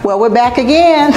Well, we're back again.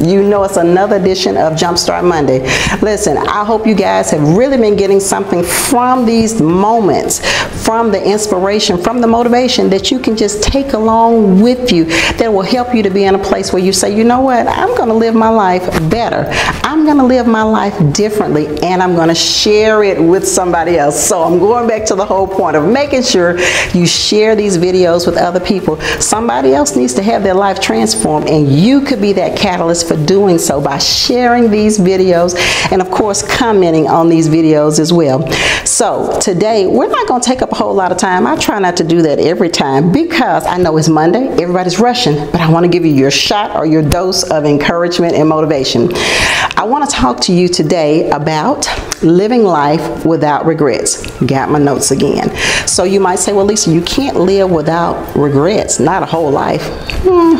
You know it's another edition of Jumpstart Monday. Listen, I hope you guys have really been getting something from these moments, from the inspiration, from the motivation that you can just take along with you that will help you to be in a place where you say, you know what, I'm going to live my life better. I'm going to live my life differently, and I'm going to share it with somebody else. So I'm going back to the whole point of making sure you share these videos with other people. Somebody else needs to have their life transformed, and you could be that catalyst for doing so by sharing these videos and of course commenting on these videos as well. So today we're not going to take up a whole lot of time. I try not to do that every time because I know it's Monday, everybody's rushing, but I want to give you your shot or your dose of encouragement and motivation. I want to talk to you today about living life without regrets. Got my notes again. So you might say, well, Lisa, you can't live without regrets, not a whole life.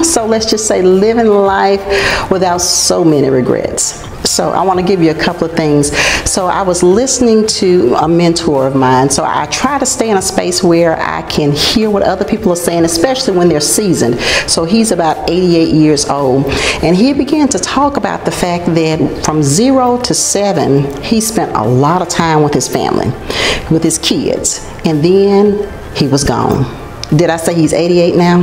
So let's just say living life without so many regrets. So I want to give you a couple of things. So I was listening to a mentor of mine. So I try to stay in a space where I can hear what other people are saying, especially when they're seasoned. So he's about 88 years old. And he began to talk about the fact that from 0 to 7, he spent a lot of time with his family, with his kids. And then he was gone. Did I say he's 88 now?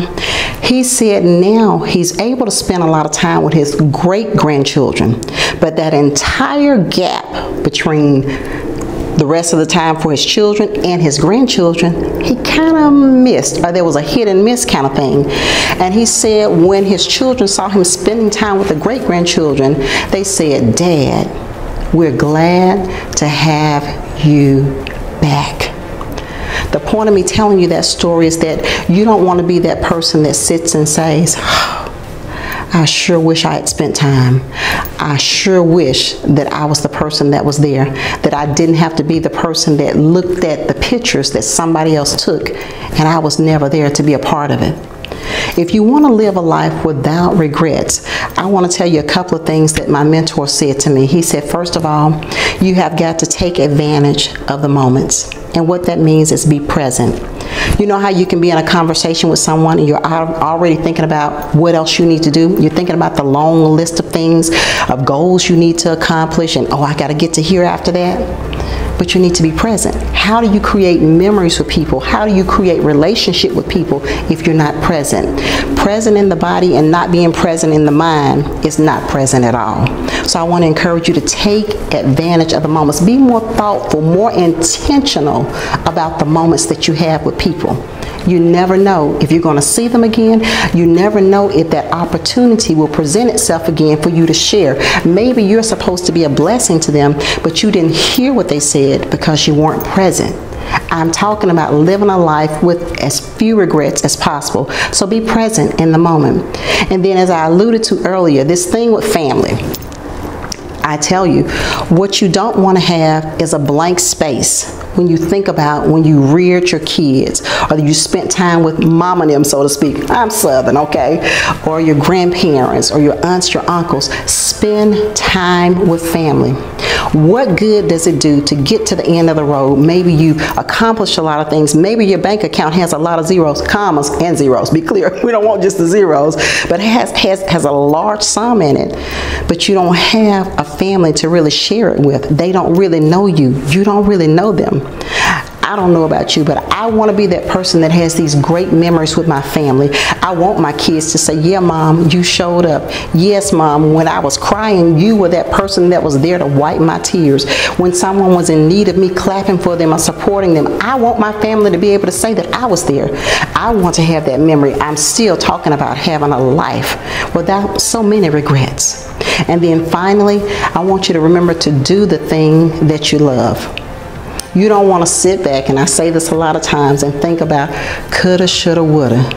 He said now he's able to spend a lot of time with his great-grandchildren, but that entire gap between the rest of the time for his children and his grandchildren, he kind of missed, or there was a hit and miss kind of thing. And he said when his children saw him spending time with the great-grandchildren, they said, "Dad, we're glad to have you back." The point of me telling you that story is that you don't want to be that person that sits and says, oh, I sure wish I had spent time. I sure wish that I was the person that was there, that I didn't have to be the person that looked at the pictures that somebody else took and I was never there to be a part of it. If you want to live a life without regrets, I want to tell you a couple of things that my mentor said to me. He said, first of all, you have got to take advantage of the moments. And what that means is be present. You know how you can be in a conversation with someone and you're already thinking about what else you need to do? You're thinking about the long list of things, of goals you need to accomplish, and oh, I got to get to here after that. But you need to be present. How do you create memories with people? How do you create relationship with people if you're not present? Present in the body and not being present in the mind is not present at all. So I want to encourage you to take advantage of the moments. Be more thoughtful, more intentional about the moments that you have with people. You never know if you're going to see them again. You never know if that opportunity will present itself again for you to share. Maybe you're supposed to be a blessing to them, but you didn't hear what they said because you weren't present. I'm talking about living a life with as few regrets as possible. So be present in the moment. And then, as I alluded to earlier, this thing with family. I tell you, what you don't want to have is a blank space when you think about when you reared your kids, or you spent time with mom and them, so to speak. I'm Southern, okay? Or your grandparents, or your aunts, your uncles. Spend time with family. What good does it do to get to the end of the road? Maybe you accomplished a lot of things. Maybe your bank account has a lot of zeros, commas, and zeros. Be clear, we don't want just the zeros, but it has a large sum in it. But you don't have a family to really share it with. They don't really know you. You don't really know them. I don't know about you, but I want to be that person that has these great memories with my family. I want my kids to say, yeah, Mom, you showed up. Yes, Mom, when I was crying, you were that person that was there to wipe my tears. When someone was in need of me clapping for them or supporting them, I want my family to be able to say that I was there. I want to have that memory. I'm still talking about having a life without so many regrets. And then finally, I want you to remember to do the thing that you love. You don't want to sit back, and I say this a lot of times, and think about coulda, shoulda, woulda.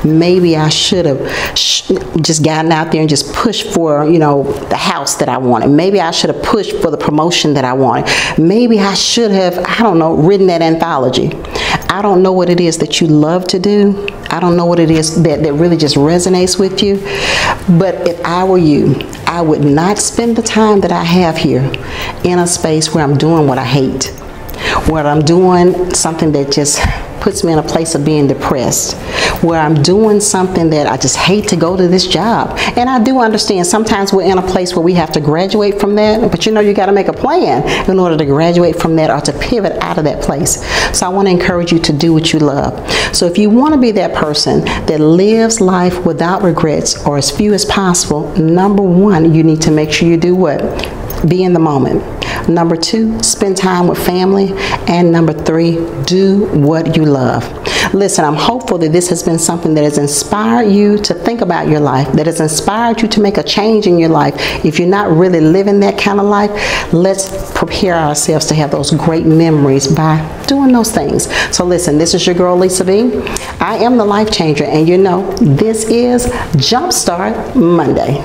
Maybe I should have just gotten out there and just pushed for, you know, the house that I wanted. Maybe I should have pushed for the promotion that I wanted. Maybe I should have, I don't know, written that anthology. I don't know what it is that you love to do. I don't know what it is that really just resonates with you. But if I were you, I would not spend the time that I have here in a space where I'm doing what I hate, where I'm doing something that just puts me in a place of being depressed, where I'm doing something that I just hate to go to this job. And I do understand sometimes we're in a place where we have to graduate from that, but you know you got to make a plan in order to graduate from that or to pivot out of that place. So I want to encourage you to do what you love. So if you want to be that person that lives life without regrets or as few as possible, number one, you need to make sure you do what? Be in the moment. Number two, spend time with family. And number three, do what you love. Listen, I'm hopeful that this has been something that has inspired you to think about your life, that has inspired you to make a change in your life. If you're not really living that kind of life, let's prepare ourselves to have those great memories by doing those things. So listen, this is your girl, Lisa B. I am the life changer, and you know, this is Jumpstart Monday.